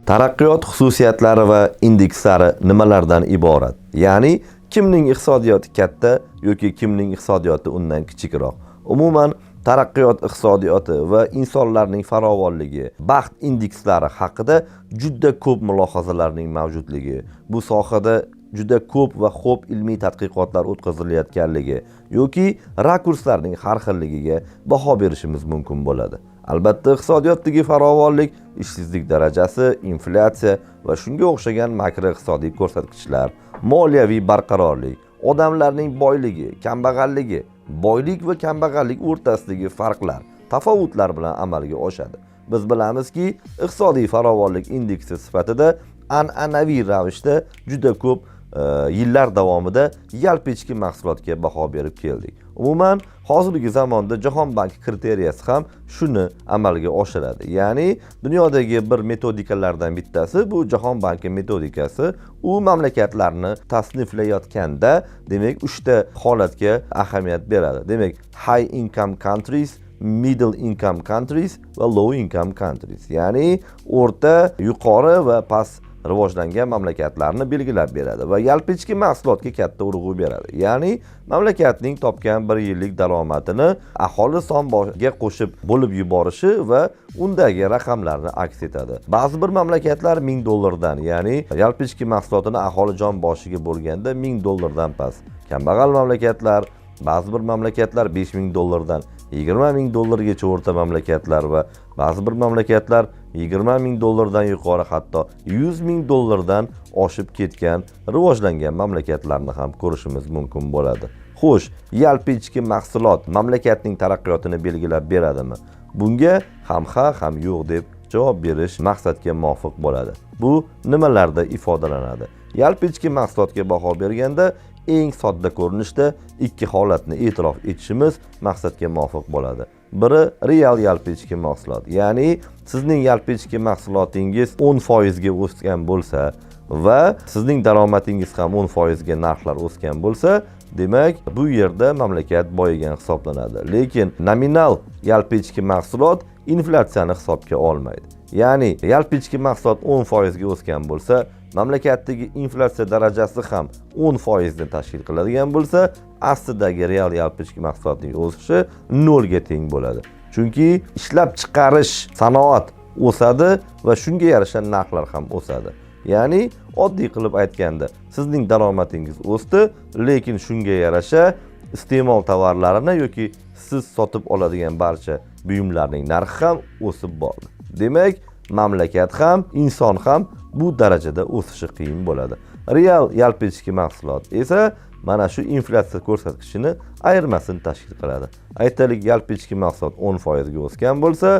Taraqqiyot xususiyatlari va indekslari nimalardan iborat? Ya'ni kimning iqtisodiyoti katta yoki kimning iqtisodiyoti undan kichikroq? Umuman taraqqiyot iqtisodiyoti va insonlarning farovonligi, baxt indekslari haqida juda ko'p mulohazalarning mavjudligi, bu sohada juda ko'p va xo'p ilmiy tadqiqotlar o'tkazilayotganligi yoki rakurslarning har xilligiga baho berishimiz mumkin bo'ladi. Albatta, iqtisodiyotdagi farovonlik, ishsizlik darajasi, inflyatsiya va shunga o'xshagan makroiqtisodiy ko'rsatkichlar, moliyaviy barqarorlik, odamlarning boyligi, kambag'alligi, boylik va kambag'allik o'rtasidagi farqlar, tafovutlar bilan amalga oshadi. Biz bilamizki, iqtisodiy farovonlik indeksi sifatida an'anaviy ravishda juda ko'p yillar davomida yalpi mahsulotga baho berib keldik. Umuman, hozirgi zamonda Jahon banki kriteriyasi ham shuni amalga oshiradi. Ya'ni dunyodagi bir metodikalardan bittasi bu Jahon banki metodikasi. U mamlakatlarni tasniflayotganda, demak, 3 ta holatga ahamiyat beradi. Demak, high income countries, middle income countries va low income countries. Ya'ni o'rta, yuqori va past rivojlangan mamlakatlarni belgilab beradi va yalpi ichki mahsulotga katta urg'u beradi. Ya'ni mamlakatning topgan 1 yillik daromadini aholi son boshiga qo'shib bo'lib yuborishi va undagi raqamlarni aks etadi. Ba'zi bir mamlakatlar $1000 ya'ni yalpi ichki mahsulotini aholi jon boshiga bo'lganda $1000 past. Kambag'al mamlakatlar, ba'zi bir mamlakatlar $5000 $20000 gacha o'rta mamlakatlar va ba'zi bir mamlakatlar $20000 yuqori, hatto $100,000 oshib ketgan rivojlangan mamlakatlarni ham ko'rishimiz mumkin bo'ladi. Xo'sh, yalpi ichki mahsulot mamlakatning taraqqiyotini belgilab beradimi? Bunga ham ha, ham yo'q deb javob berish maqsadga muvofiq bo'ladi. Bu nimalarda ifodalanadi? Yalpi ichki mahsulotga baho berganda eng sodda ko'rinishda 2 holatni e'tirof etishimiz maqsadga muvofiq bo'ladi. Biri real yalpi ichki mahsulot. Ya'ni sizning yalpi ichki mahsulotingiz 10% ga o'sgan bo'lsa va sizning daromadingiz ham 10% ga narxlar o'sgan bo'lsa, demak, bu yerda mamlakat boyigan hisoblanadi. Lekin nominal yalpi ichki mahsulot inflyatsiyani hisobga olmaydi. Ya'ni yalpi ichki mahsulot 10% ga o'sgan bo'lsa, mamlakatdagi inflyatsiya darajasi ham 10% ni tashkil qiladigan bo'lsa, aslidagi real yalpi ichki mahsulotning o'sishi 0 ga teng bo'ladi. Chunki ishlab chiqarish, sanoat o'sadi va shunga yarasha narxlar ham o'sadi. Ya'ni oddiy qilib aytganda, sizning daromadingiz o'sdi, lekin shunga yarasha iste'mol tovarlarini yoki siz sotib oladigan barcha buyumlarning narxi ham o'sib bordi. Demak, mamlakat ham, inson ham bu darajada o'sishi qiyin bo'ladi. Real yalpi ichki mahsulot esa mana shu inflyatsiya ko'rsatkichini ayirmasini tashkil qiladi. Aytaylik, yalpi ichki mahsulot 10% ga o'sgan bo'lsa,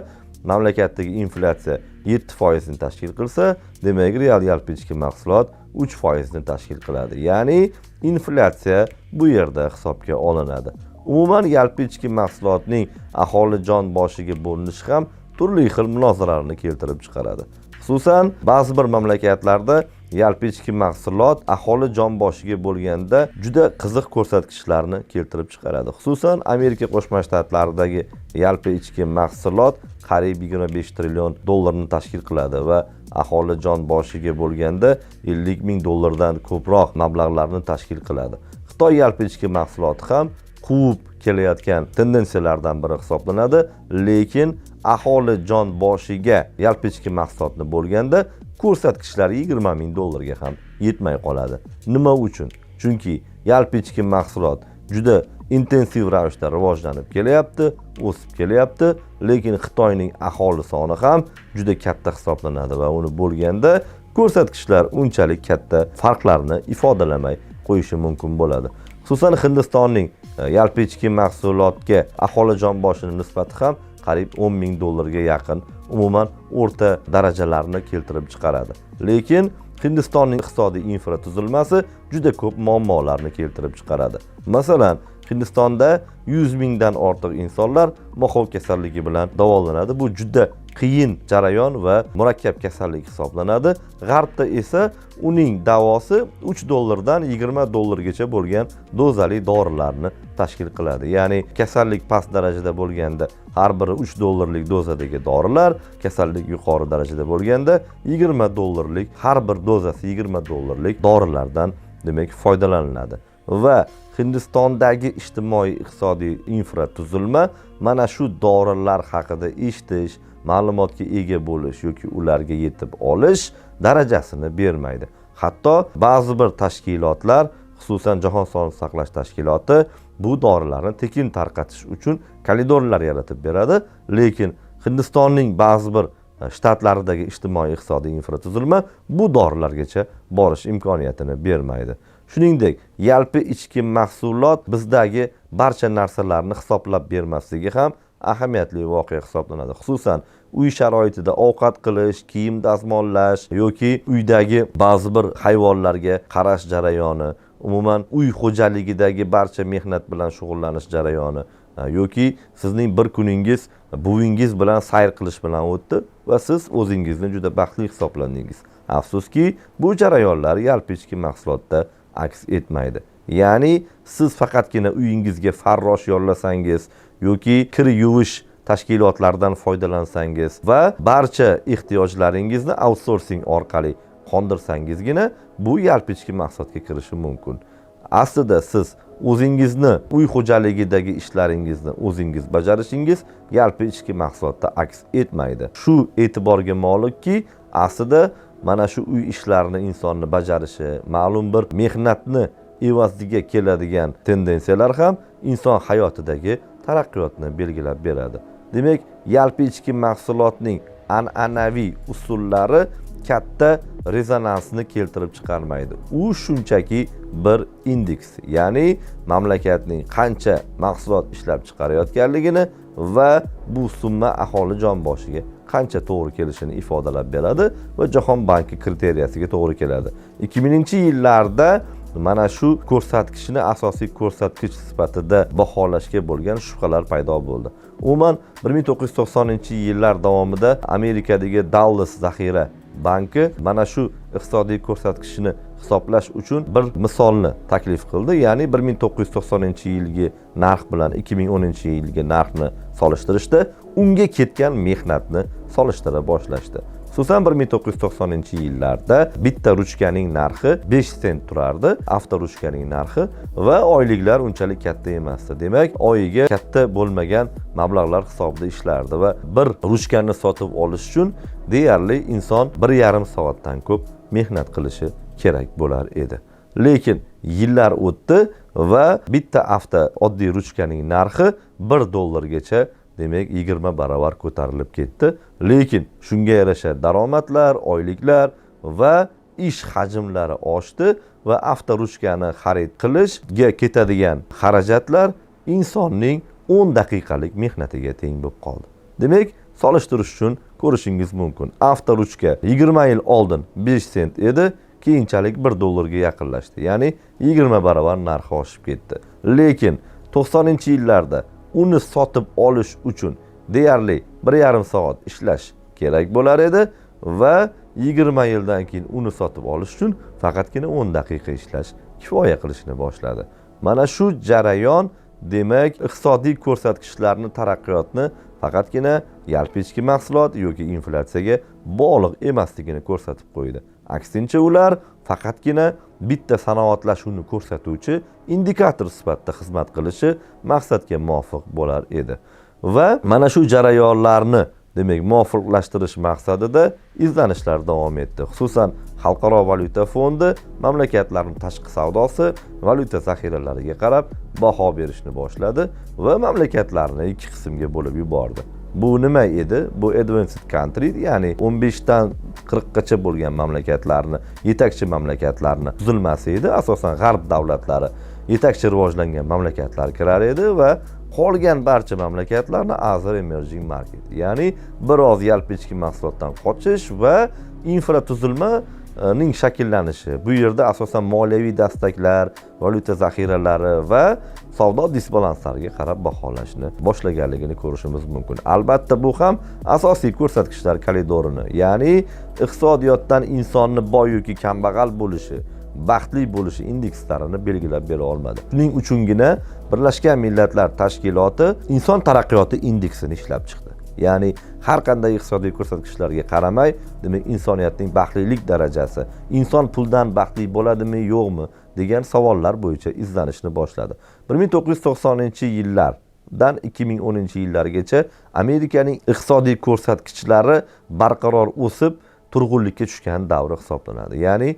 mamlakatdagi inflyatsiya 7% ni tashkil qilsa, demak, real yalpi ichki mahsulot 3% ni tashkil qiladi. Ya'ni inflyatsiya bu yerda hisobga olinadi. Umuman, yalpi ichki mahsulotning aholi jon boshiga bo'linishi ham turli xil munozaralarni keltirib chiqaradi. Xususan, ba'zi bir mamlakatlarda yalpi ichki mahsulot aholi jon boshiga bo'lganda juda qiziq ko'rsatkichlarni keltirib chiqaradi. Xususan, Amerika Qo'shma Shtatlaridagi yalpi ichki mahsulot qariyb $25 trillion ni tashkil qiladi va aholi jon boshiga bo'lganda $50,000 dan ko'proq mablag'larni tashkil qiladi. Xitoy yalpi ichki mahsuloti ham quvib kelayotgan tendensiyalardan biri hisoblanadi, lekin aholi jon boshiga yalpi ichki mahsulotni bo'lganda ko'rsatkichlar $20,000 ga ham yetmay qoladi. Nima uchun? Chunki yalpi ichki mahsulot juda intensiv ravishda rivojlanib kelyapti, o'sib kelyapti, lekin Xitoyning aholi soni ham juda katta hisoblanadi va uni bo'lganda ko'rsatkichlar unchalik katta farqlarni ifodalamay qo'yishi mumkin bo'ladi. Xususan, Hindistonning yalpi ichki mahsulotga aholi jon boshining nisbati ham qariyb $10,000 ga yaqin, umuman o'rta darajalarni keltirib chiqaradi. Lekin Hindistonning iqtisodiy infratuzilmasi juda ko'p muammolarni keltirib chiqaradi. Masalan, Hindistonda 100 mingdan ortiq insonlar mo'xov kasalligi bilan davolanadi. Bu juda qiyin jarayon va murakkab kasallik hisoblanadi. G'arbda esa uning davosi $3 dan $20 bo'lgan dozali dorilarni tashkil qiladi. Ya'ni kasallik past darajada bo'lganda har biri $3 dozadagi dorilar, kasallik yuqori darajada bo'lganda $20 har bir dozasi $20 dorilardan demak foydalaniladi. Va Hindistondagi ijtimoiy-iqtisodiy infratuzilma mana shu dorilar haqida eshitish, ma'lumotga ega bo'lish yoki ularga yetib olish darajasini bermaydi. Hatto ba'zi bir tashkilotlar, xususan Jahon Sog'liqni saqlash tashkiloti bu dorilarni tekin tarqatish uchun koridorlar yaratib beradi, lekin Hindistonning ba'zi bir shtatlaridagi ijtimoiy-iqtisodiy infratuzilma bu dorilargacha borish imkoniyatini bermaydi. Shuningdek, yalpi ichki mahsulot bizdagi barcha narsalarni hisoblab bermasligi ham ahamiyatli voqea hisoblanadi. Xususan, uy sharoitida ovqat qilish, kiyim dazmollash yoki uydagi ba'zi bir hayvonlarga qarash jarayoni, umuman uy xo'jaligidagi barcha mehnat bilan shug'ullanish jarayoni yoki sizning bir kuningiz buvingiz bilan sayr qilish bilan o'tdi va siz o'zingizni juda baxtli hisoblandingiz. Afsuski, bu jarayonlar yalpi ichki mahsulotda aks etmaydi. Ya'ni siz faqatgina uyingizga farrosh yollasangiz yoki kir yuvish tashkilotlaridan foydalansangiz va barcha ehtiyojlaringizni outsourcing orqali qondirsangizgina bu yalpi ichki mahsulotga kirishi mumkin. Aslida siz o'zingizni uy xo'jaligidagi ishlaringizni o'zingiz bajarishingiz yalpi ichki mahsulotda aks etmaydi. Shu e'tiborga molikki, aslida mana shu uy ishlarini insonni bajarishi, ma'lum bir mehnatni evaziga keladigan tendensiyalar ham inson hayotidagi taraqqiyotni belgilab beradi. Demak, yalpi ichki mahsulotning an'anaviy usullari katta rezonansni keltirib chiqarmaydi. U shunchaki bir indeks, ya'ni mamlakatning qancha mahsulot ishlab chiqarayotganligini va bu summa aholi jon boshiga qancha to'g'ri kelishini ifodalab beradi va Jahon banki kriteriyasiga to'g'ri keladi. 2000-yillarda mana shu ko'rsatkichni asosiy ko'rsatkich sifatida baholashga bo'lgan shubhalar paydo bo'ldi. Umuman 1990-yillar davomida Amerikadagi Dallas zaxira banki mana shu iqtisodiy ko'rsatkichni hisoblash uchun bir misolni taklif qildi. Ya'ni 1990-yilgi narx bilan 2010-yilgi narxni solishtirishda unga ketgan mehnatni solishtira boshlashdi. Xususan 1990-yillarda bitta ruchkaning narxi 5 sent turardi, avtoruchkaning narxi va oyliklar unchalik katta emasdi. Demak, oyiga katta bo'lmagan mablag'lar hisobida ishlardi va bir ruchkani sotib olish uchun deyarli inson 1,5 soatdan ko'p mehnat qilishi kerak bo'lar edi. Lekin yillar o'tdi va bitta oddiy ruchkaning narxi $1 demak 20 barobar ko'tarilib ketdi. Lekin shunga yarasha daromadlar, oyliklar va ish hajmlari oshdi va avtoruchkani xarid qilishga ketadigan xarajatlar insonning 10 daqiqalik mehnatiga teng bo'lib qoldi. Demak, solishtirish uchun ko'rishingiz mumkin. Avtoruchka 20 yil oldin 5 sent edi, keyinchalik $1 ga yaqinlashdi. Ya'ni 20 barobar narxi oshib ketdi. Lekin 90-yillarda uni sotib olish uchun deyarli 1,5 soat ishlash kerak bo'lar edi va 20 yildan keyin uni sotib olish uchun faqatgina 10 daqiqa ishlash kifoya qilishni boshladi. Mana shu jarayon demak iqtisodiy ko'rsatkichlarni taraqqiyotni faqatgina yalpi ichki mahsulot yoki inflyatsiyaga bog'liq emasligini ko'rsatib qo'ydi. Aksincha ular faqatgina bitta sanoatlashuvni ko'rsatuvchi indikator sifatida xizmat qilishi maqsadga muvofiq bo'lar edi. Va mana shu jarayonlarni demak muvofiqlashtirish maqsadida izlanishlar davom etdi. Xususan, Xalqaro valyuta fondi mamlakatlarning tashqi savdosi, valyuta zaxiralariga qarab baho berishni boshladi va mamlakatlarni ikki qismga bo'lib yubordi. Bu nima edi? Bu advanced country, ya'ni 15 dan 40 gacha bo'lgan mamlakatlarni, yetakchi mamlakatlarni tuzilmasi edi. Asosan g'arb davlatlari yetakchi rivojlangan mamlakatlar kirar edi va qolgan barcha mamlakatlarni other emerging market, ya'ni biroz yalpi ichki mahsulotdan qochish va infratuzilma ning shakllanishi. Bu yerda asosan moliyaviy dastaklar, valyuta zaxiralari va savdo disbalanslariga qarab baholashni boshlaganligini ko'rishimiz mumkin. Albatta bu ham asosiy ko'rsatkichlar koridorini, ya'ni iqtisodiyotdan insonni boy yoki kambag'al bo'lishi, baxtli bo'lishi indekslarini belgilab bera olmadi. Shuning uchungina Birlashgan Millatlar Tashkiloti inson taraqqiyoti indeksini ishlab chiqdi. Ya'ni har qanday iqtisodiy ko'rsatkichlarga qaramay, demak insoniyatning baxtlilik darajasi, inson puldan baxtli bo'ladimi, yo'qmi degan savollar bo'yicha izlanishni boshladi. 1990-yillardan 2010-yillargacha Amerikaning iqtisodiy ko'rsatkichlari barqaror o'sib, turg'unlikka tushgan davri hisoblanadi. Ya'ni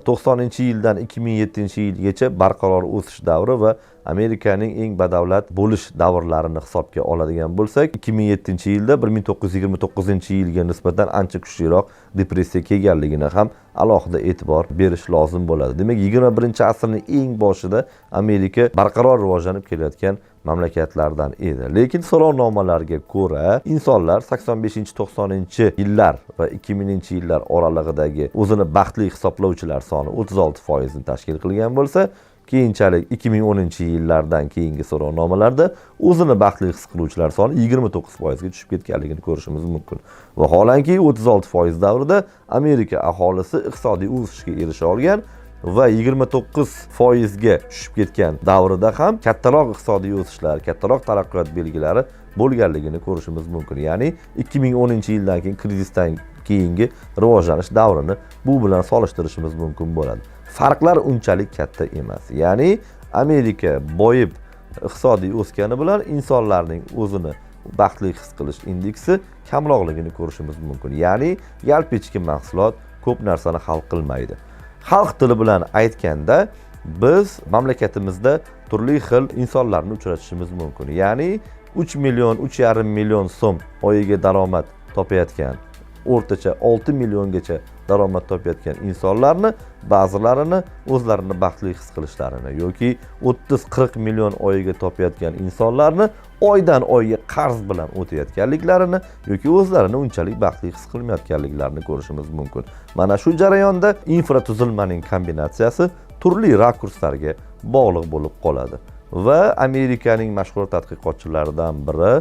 90-yildan 2007-yilgacha barqaror o'sish davri va Amerikaning eng badavlat bo'lish davrlarini hisobga oladigan bo'lsak, 2007-yilda 1929-yilga nisbatan ancha kuchliroq depressiya kelganligini ham alohida e'tibor berish lozim bo'ladi. Demak, 21-asrning eng boshida Amerika barqaror rivojlanib kelayotgan mamlakatlardan edi. Lekin so'rovnomalarga ko'ra, insonlar 85-90-yillar va 2000-yillar oralig'idagi o'zini baxtli hisoblovchilar soni 36% ni tashkil qilgan bo'lsa, keyinchalik 2010-yillardan keyingi so'rovnomalarda o'zini baxtli his qiluvchilar soni 29% ga tushib ketganligini ko'rishimiz mumkin. Vaholanki 36% davrida Amerika aholisi iqtisodiy o'sishga erisha olgan va 29% ga tushib ketgan davrida ham kattaroq iqtisodiy o'sishlar, kattaroq taraqqiyot belgilari bo'lganligini ko'rishimiz mumkin. Ya'ni 2010-yildan keyin krizisdan keyingi rivojlanish davrini bu bilan solishtirishimiz mumkin bo'ladi. Farqlar unchalik katta emas. Ya'ni Amerika boyib iqtisodiy o'sgani bilan insonlarning o'zini baxtli his qilish indeksi kamroqligini ko'rishimiz mumkin. Ya'ni yalpi ichki mahsulot ko'p narsani hal qilmaydi. Xalq tili bilan aytganda, biz mamlakatimizda turli xil insonlarni uchratishimiz mumkin. Ya'ni 3 million, 3,5 million so'm oyiga daromad topayotgan, o'rtacha 6 milliongacha daromad topayotgan insonlarni ba'zilarini o'zlarini baxtli his qilishlarini yoki 30-40 million oyiga topayotgan insonlarni oydan oyga qarz bilan o'tayotganliklarini yoki o'zlarini unchalik baxtli his qilmayotganliklarini ko'rishimiz mumkin. Mana shu jarayonda infratuzilmaning kombinatsiyasi turli rakurslarga bog'liq bo'lib qoladi. Va Amerikaning mashhur tadqiqotchilaridan biri,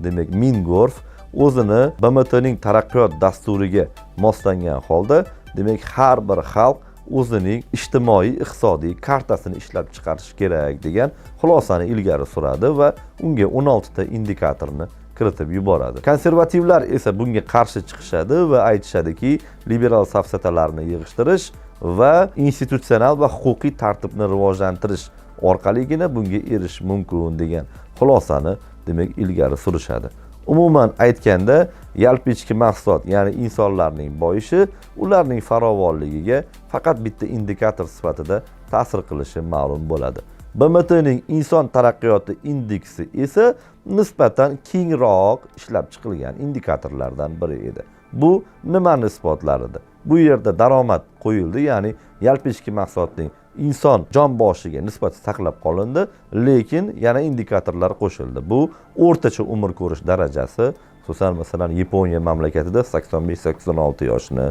demak Mingorf, o'zini BMTning taraqqiyot dasturiga moslangan holda, demak har bir xalq o'zining ijtimoiy iqtisodiy kartasini ishlab chiqarish kerak degan xulosani ilgari suradi va unga 16 ta indikatorni kiritib yuboradi. Konservativlar esa bunga qarshi chiqishadi va aytishadiki, liberal safsatalarni yig'ishtirish va institutsional va huquqiy tartibni rivojlantirish orqaligina bunga erishish mumkin degan xulosani demak ilgari surishadi. Umuman aytganda, yalpi ichki mahsulot, ya'ni insonlarning boyishi ularning farovonligiga faqat bitta indikator sifatida ta'sir qilishi ma'lum bo'ladi. BMTning inson taraqqiyoti indeksi esa nisbatan kengroq ishlab chiqilgan indikatorlardan biri edi. Bu nimani isbotlar edi? Bu yerda daromad qo'yildi, ya'ni yalpi ichki mahsulotning inson jon boshiga nisbati saqlab qolindi, lekin yana indikatorlar qo'shildi. Bu o'rtacha umr ko'rish darajasi, xususan masalan Yaponiya mamlakatida 85-86 yoshni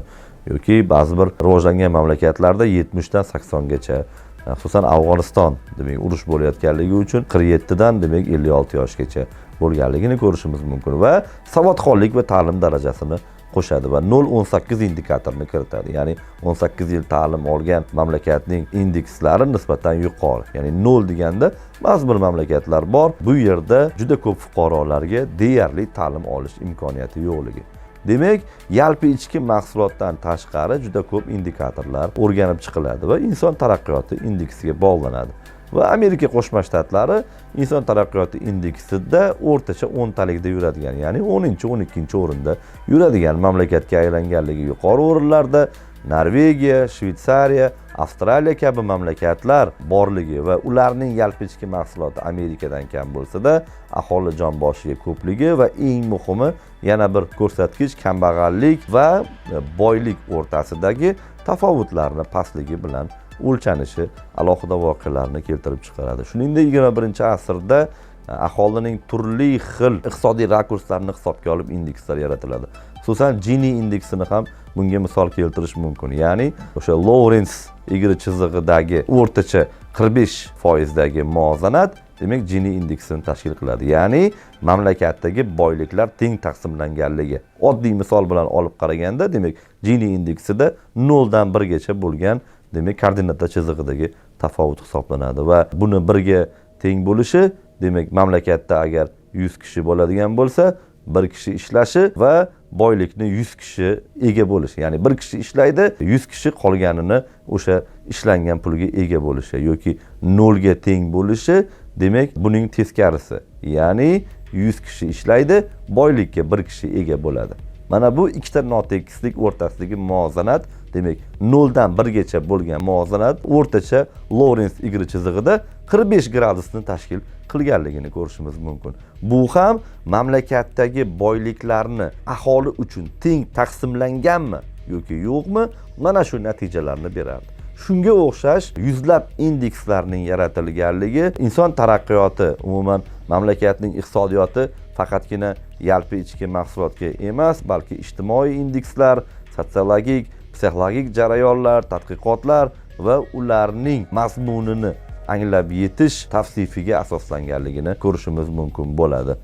yoki ba'zi bir rivojlangan mamlakatlarda 70 dan 80 gacha, xususan Afg'oniston demak urush bo'layotganligi uchun 47 dan demak 56 yoshgacha bo'lganligini ko'rishimiz mumkin va savodxonlik va ta'lim darajasini qo'shadi va 0.18 indikatorni kiritadi. Ya'ni 18 yil ta'lim olgan mamlakatning indekslari nisbatan yuqori. Ya'ni 0 deganda ba'zi bir mamlakatlar bor, bu yerda juda ko'p fuqarolarga deyarli ta'lim olish imkoniyati yo'qligi. Demak, yalpi ichki mahsulotdan tashqari juda ko'p indikatorlar o'rganib chiqiladi va inson taraqqiyoti indeksiga bog'lanadi. Va Amerika Qo'shma Shtatlari inson taraqqiyoti indeksida o'rtacha 10 talikda yuradigan, ya'ni 10-12 o'rinda yuradigan mamlakatga aylanganligi yuqori o'rinlarda Norvegiya, Shveysariya, Avstraliya kabi mamlakatlar borligi va ularning yalpi ichki mahsuloti Amerikadan kam bo'lsa-da, aholi jon boshiga ko'pligi va eng muhimi yana bir ko'rsatkich kambag'allik va boylik o'rtasidagi tafovutlarni pastligi bilan o'lchanishi alohida voqealarni keltirib chiqaradi. Shuningdek, 21-asrda aholining turli xil iqtisodiy rakurslarini hisobga olib indekslar yaratiladi. Xususan Gini indeksini ham bunga misol keltirish mumkin. Ya'ni o'sha Lorentz egri chizig'idagi o'rtacha 45% muvozanat demak Gini indeksini tashkil qiladi. Ya'ni mamlakatdagi boyliklar teng taqsimlanganligi. Oddiy misol bilan olib qaraganda, demak Gini indeksida 0 dan 1 gacha bo'lgan, demak koordinata chizig'idagi tafovut hisoblanadi va buni 1 ga teng bo'lishi, demak mamlakatda agar 100 kishi bo'ladigan bo'lsa, 1 kishi ishlashi va boylikni 100 kishi ega bo'lishi. Ya'ni 1 kishi ishlaydi, 100 kishi qolganini o'sha ishlangan pulga ega bo'lishi yoki 0 ga teng bo'lishi, demak buning teskarisi. Ya'ni 100 kishi ishlaydi, boylikka 1 kishi ega bo'ladi. Mana bu ikkita notekislik o'rtasidagi muvozanat, demak 0 dan 1 gacha bo'lgan muvozanat o'rtacha Lorentz egri chizig'ida 45 gradusni tashkil qilganligini ko'rishimiz mumkin. Bu ham mamlakatdagi boyliklarni aholi uchun teng taqsimlanganmi yoki yo'qmi, mana shu natijalarni beradi. Shunga o'xshash yuzlab indekslarning yaratilganligi inson taraqqiyoti, umuman mamlakatning iqtisodiyoti faqatgina yalpi ichki mahsulotga emas, balki ijtimoiy indekslar, sotsiologik, psixologik jarayonlar, tadqiqotlar va ularning mazmunini anglab yetish tavsifiga asoslanganligini ko'rishimiz mumkin bo'ladi.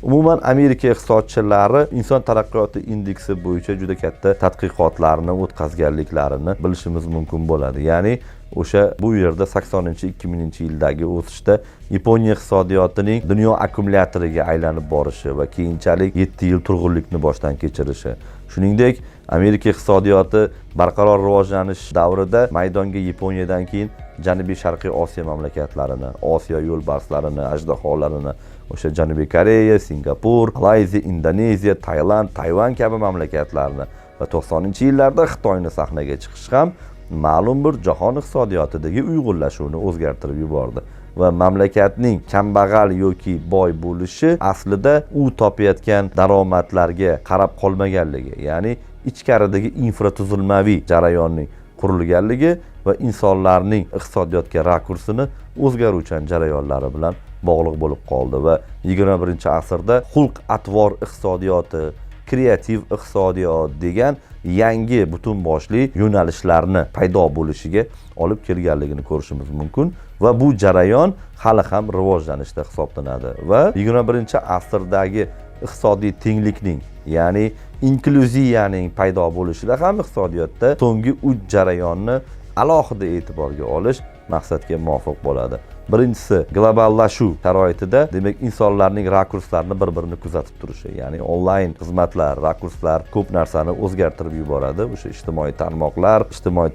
Umuman Amerika iqtisodchilari inson taraqqiyoti indeksi bo'yicha juda katta tadqiqotlarni o'tkazganliklarini bilishimiz mumkin bo'ladi. Ya'ni o'sha bu yerda 80-2000-yildagi o'sishda Yaponiya iqtisodiyotining dunyo akkumulyatoriga aylanib borishi va keyinchalik 7 yil turg'unlikni boshdan kechirishi. Shuningdek, Amerika iqtisodiyoti barqaror rivojlanish davrida maydonga Yaponiyadan keyin Janubiy Sharqiy Osiyo mamlakatlarini, Osiyo yo'lbarslarini, ajdaholarini, o'sha Janubiy Koreya, Singapur, Malayziya, Indoneziya, Tailand, Tayvan kabi mamlakatlarni va 90-yillarda Xitoyni sahnaga chiqish ham ma'lum bir jahon iqtisodiyotidagi uyg'unlashuvni o'zgartirib yubordi va mamlakatning kambag'al yoki boy bo'lishi aslida u topayotgan daromadlarga qarab qolmaganligi, ya'ni ichkaridagi infratuzilmaviy jarayonning qurilganligi va insonlarning iqtisodiyotga rakursini o'zgaruvchan jarayonlari bilan bog'liq bo'lib qoldi va 21-asrda xulq-atvor iqtisodiyoti, kreativ iqtisodiyot degan yangi butun boshli yo'nalishlarni paydo bo'lishiga olib kelganligini ko'rishimiz mumkin va bu jarayon hali ham rivojlanishda hisoblanadi va 21-asrdagi iqtisodiy tenglikning, ya'ni inklyuziyaning paydo bo'lishida ham iqtisodiyotda so'nggi 3 jarayonni alohida e'tiborga olish maqsadga muvofiq bo'ladi. Birinchisi, globallashuv sharoitida, demak, insonlarning rakurslarini bir-birini kuzatib turishi, ya'ni onlayn xizmatlar, rakurslar ko'p narsani o'zgartirib yuboradi. O'sha ijtimoiy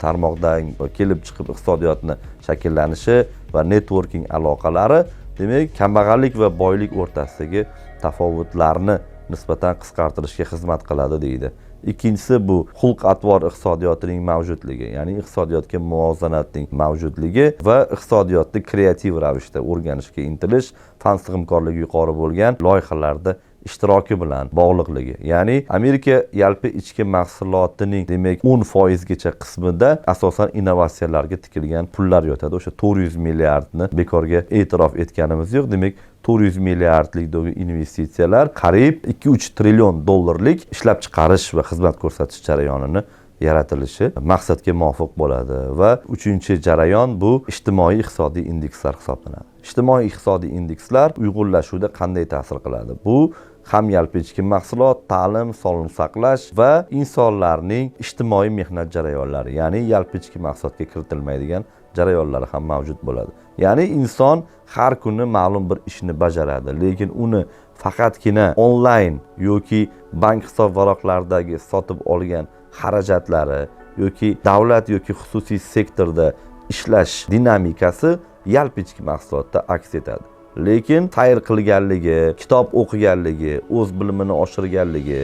tarmoqdan kelib chiqib iqtisodiyotni shakllanishi va networking aloqalari, demak, kambag'allik va boylik o'rtasidagi tafovutlarni nisbatan qisqartirishga xizmat qiladi deydi. Ikkinchisi bu xulq-atvor iqtisodiyotining mavjudligi, ya'ni iqtisodiyotga muvozanatning mavjudligi va iqtisodiyotni kreativ ravishda o'rganishga intilish, fan sig'imkorligi yuqori bo'lgan loyihalarda ishtiroki bilan bog'liqligi. Ya'ni Amerika yalpi ichki mahsulotining demak 10% gacha qismida asosan innovatsiyalarga tikilgan pullar yotadi. O'sha 400 milliardni bekorga e'tirof etganimiz yo'q. Demak 400 milliardlik investitsiyalar qariyb 2-3 trillion dollarlik ishlab chiqarish va xizmat ko'rsatish jarayonini yaratilishi maqsadga muvofiq bo'ladi va 3-jarayon bu ijtimoiy iqtisodiy indekslar hisoblanadi. Ijtimoiy iqtisodiy indekslar uyg'unlashuvda qanday ta'sir qiladi? Bu ham yalpi ichki mahsulot, ta'lim, sog'liqni saqlash va insonlarning ijtimoiy mehnat jarayonlari, ya'ni yalpi ichki mahsulotga kiritilmaydigan jarayonlari ham mavjud bo'ladi. Ya'ni inson har kuni ma'lum bir ishni bajaradi, lekin uni faqatgina onlayn yoki bank hisob varaqlaridagi sotib olgan xarajatlari yoki davlat yoki xususiy sektorda ishlash dinamikasi yalpi ichki mahsulotda aks etadi. Lekin sayr qilganligi, kitob o'qiganligi, o'z bilimini oshirganligi,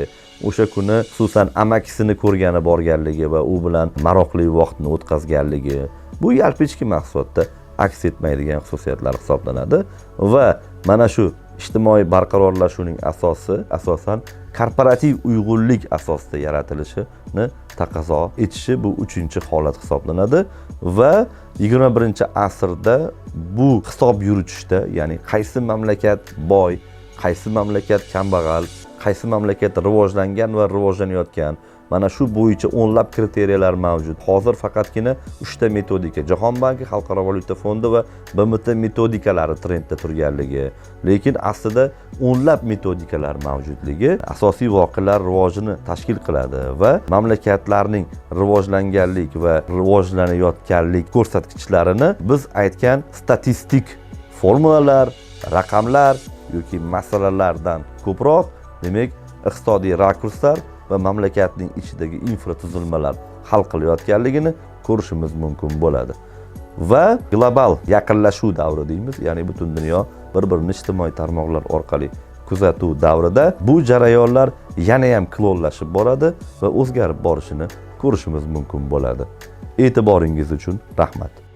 o'sha kuni xususan amakisini ko'rgani borganligi va u bilan maroqli vaqtni o'tkazganligi, bu yalpi ichki mahsulotda aks etmaydigan xususiyatlar hisoblanadi va mana shu ijtimoiy barqarorlashuvning asosi asosan korporativ uyg'unlik asosida yaratilishini taqozo etishi bu 3-holat hisoblanadi va 21-asrda bu hisob yuritishda, ya'ni qaysi mamlakat boy, qaysi mamlakat kambag'al, qaysi mamlakat rivojlangan va rivojlanayotgan, mana shu bo'yicha o'nlab kriteriyalar mavjud. Hozir faqatgina 3 ta metodika, Jahon banki, Xalqaro valyuta fondi va BMT metodikalari trendda turganligi, lekin aslida o'nlab metodikalar mavjudligi asosiy voqealar rivojini tashkil qiladi va mamlakatlarning rivojlanganlik va rivojlanayotganlik ko'rsatkichlarini biz aytgan statistik formulalar, raqamlar yoki masalalardan ko'proq, demak, iqtisodiy rakurslar va mamlakatning ichidagi infratuzilmalar hal qilayotganligini ko'rishimiz mumkin bo'ladi. Va global yaqinlashuv davri deymiz, ya'ni butun dunyo bir-birini ijtimoiy tarmoqlar orqali kuzatuv davrida bu jarayonlar yana ham klonlashib boradi va o'zgarib borishini ko'rishimiz mumkin bo'ladi. E'tiboringiz uchun rahmat.